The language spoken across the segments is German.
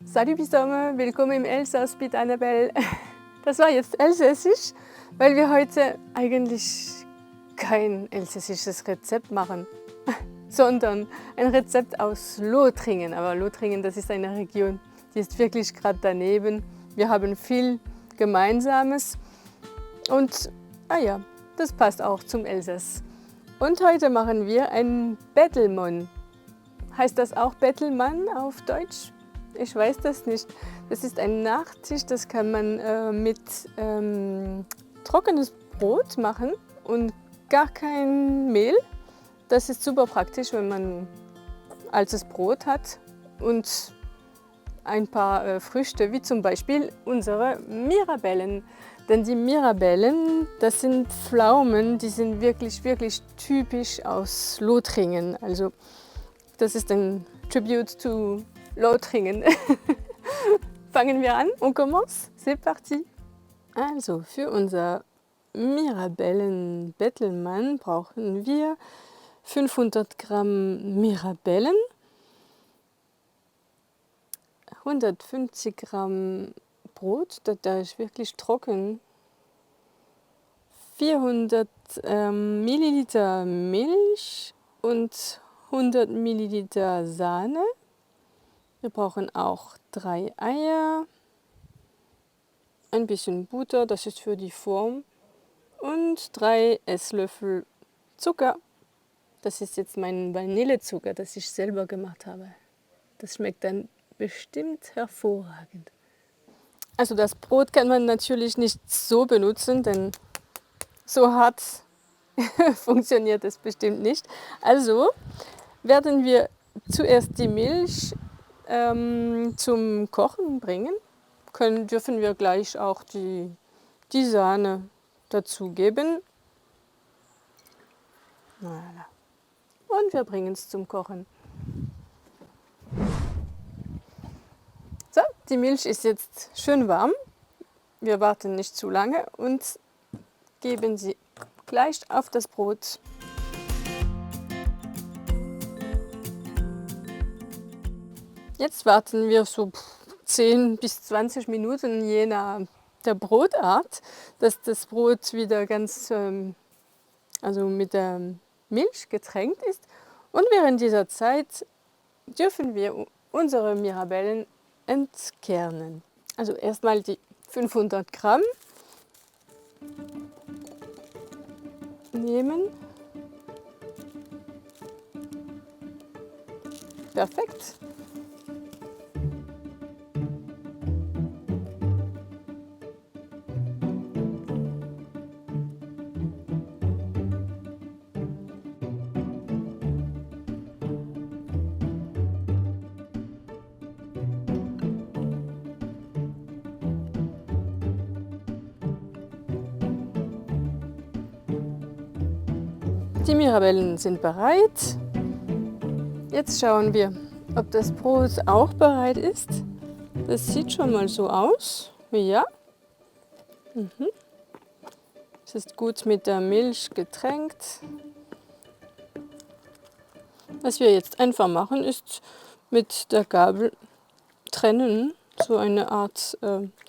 Salut Bisome, willkommen im Elsass mit Annabelle. Das war jetzt Elsässisch, weil wir heute eigentlich kein elsässisches Rezept machen, sondern ein Rezept aus Lothringen. Aber Lothringen, das ist eine Region, die ist wirklich gerade daneben. Wir haben viel Gemeinsames und ja, das passt auch zum Elsass. Und heute machen wir ein Bettelmann. Heißt das auch Bettelmann auf Deutsch? Ich weiß das nicht. Das ist ein Nachtisch, das kann man mit trockenes Brot machen und gar kein Mehl. Das ist super praktisch, wenn man altes Brot hat und ein paar Früchte, wie zum Beispiel unsere Mirabellen. Denn die Mirabellen, das sind Pflaumen, die sind wirklich typisch aus Lothringen. Also das ist ein Tribute to Lothringen. Fangen wir an, on commence, c'est parti. Also für unser Mirabellen-Bettelmann brauchen wir 500 Gramm Mirabellen, 150 Gramm Brot, das ist wirklich trocken, 400 Milliliter Milch und 100 Milliliter Sahne. Wir brauchen auch 3 Eier, ein bisschen Butter, das ist für die Form, und 3 Esslöffel Zucker. Das ist jetzt mein Vanillezucker, das ich selber gemacht habe. Das schmeckt dann bestimmt hervorragend. Also das Brot kann man natürlich nicht so benutzen, denn so hart funktioniert es bestimmt nicht. Also werden wir zuerst die Milch zum Kochen bringen. Dürfen wir gleich auch die Sahne dazugeben. Voilà. Und wir bringen es zum Kochen. So, die Milch ist jetzt schön warm. Wir warten nicht zu lange und geben sie gleich auf das Brot. Jetzt warten wir so 10 bis 20 Minuten, je nach der Brotart, dass das Brot wieder ganz also mit der Milch getränkt ist. Und während dieser Zeit dürfen wir unsere Mirabellen entkernen. Also erstmal die 500 Gramm nehmen. Perfekt. Die Mirabellen sind bereit. Jetzt schauen wir, ob das Brot auch bereit ist. Das sieht schon mal so aus. Ja. Es ist gut mit der Milch getränkt. Was wir jetzt einfach machen, ist mit der Gabel trennen, so eine Art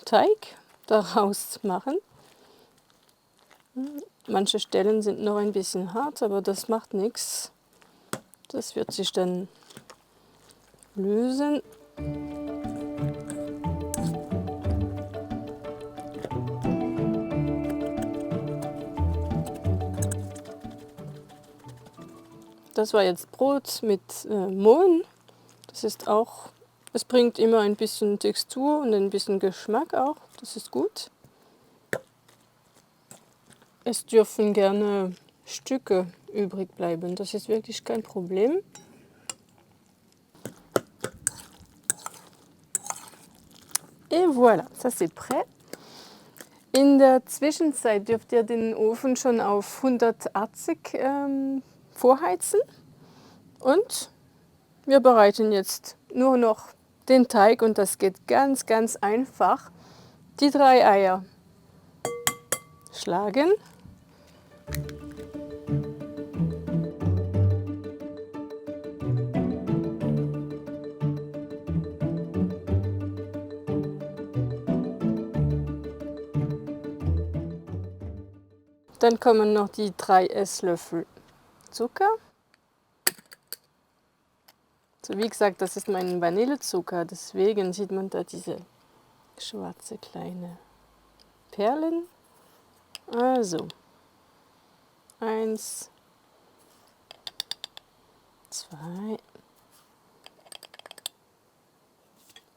Teig daraus machen. Manche Stellen sind noch ein bisschen hart, aber das macht nichts. Das wird sich dann lösen. Das war jetzt Brot mit Mohn. Das ist auch, es bringt immer ein bisschen Textur und ein bisschen Geschmack auch. Das ist gut. Es dürfen gerne Stücke übrig bleiben. Das ist wirklich kein Problem. Et voilà, ça c'est prêt. In der Zwischenzeit dürft ihr den Ofen schon auf 180 vorheizen. Und wir bereiten jetzt nur noch den Teig und das geht ganz einfach. Die 3 Eier schlagen. Dann kommen noch die 3 Esslöffel Zucker. So, wie gesagt, das ist mein Vanillezucker, deswegen sieht man da diese schwarze kleine Perlen. Also 1, 2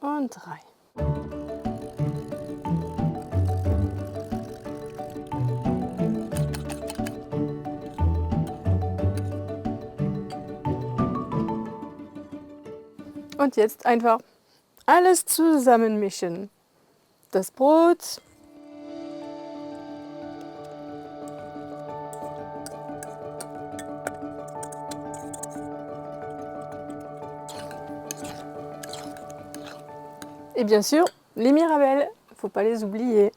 und 3. Und jetzt einfach alles zusammenmischen. Das Brot, et bien sûr les mirabelles, faut pas les oublier.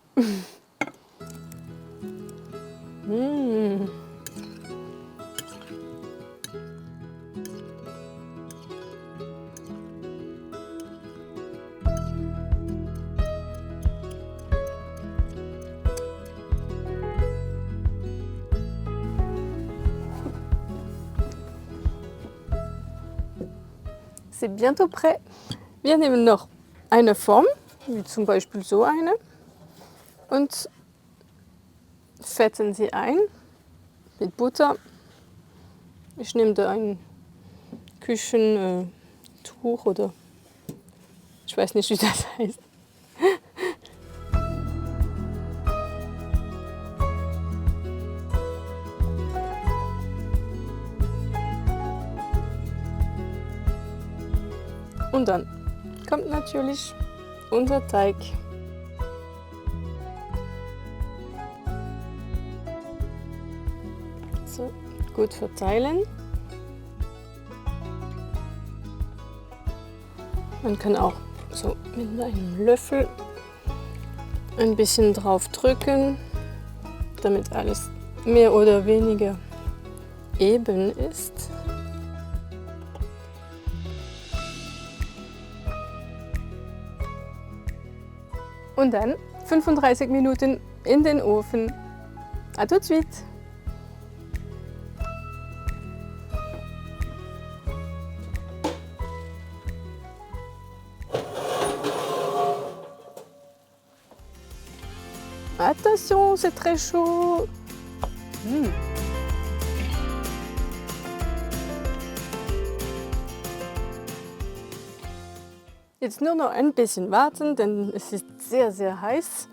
Mmh. C'est bientôt prêt. Wir nehmen noch eine Form, wie zum Beispiel so eine, und fetten sie ein mit Butter. Ich nehme da ein Küchentuch oder ich weiß nicht, wie das heißt. Und dann kommt natürlich unser Teig. So, gut verteilen. Man kann auch so mit einem Löffel ein bisschen drauf drücken, damit alles mehr oder weniger eben ist. Und dann 35 Minuten in den Ofen. À tout de suite! Attention, c'est très chaud! Jetzt nur noch ein bisschen warten, denn es ist sehr, sehr heiß.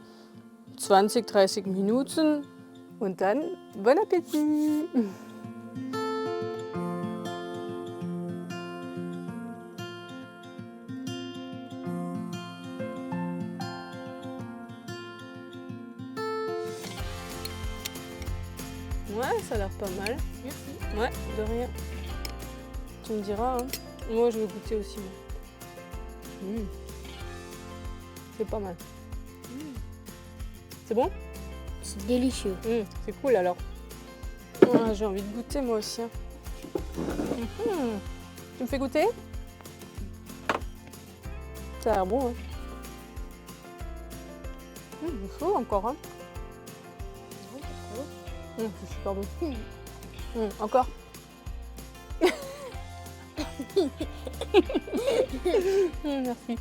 20, 30 Minuten und dann bon appétit! Ouais, ça a l'air pas mal. Merci. Ouais, de rien. Tu me diras, hein. Moi, je vais goûter aussi. C'est pas mal. C'est bon? C'est délicieux. C'est cool alors. Ah, j'ai envie de goûter moi aussi. Tu me fais goûter? Ça a l'air bon. Hein. C'est chaud encore. Hein. C'est super bon. Encore. Merci.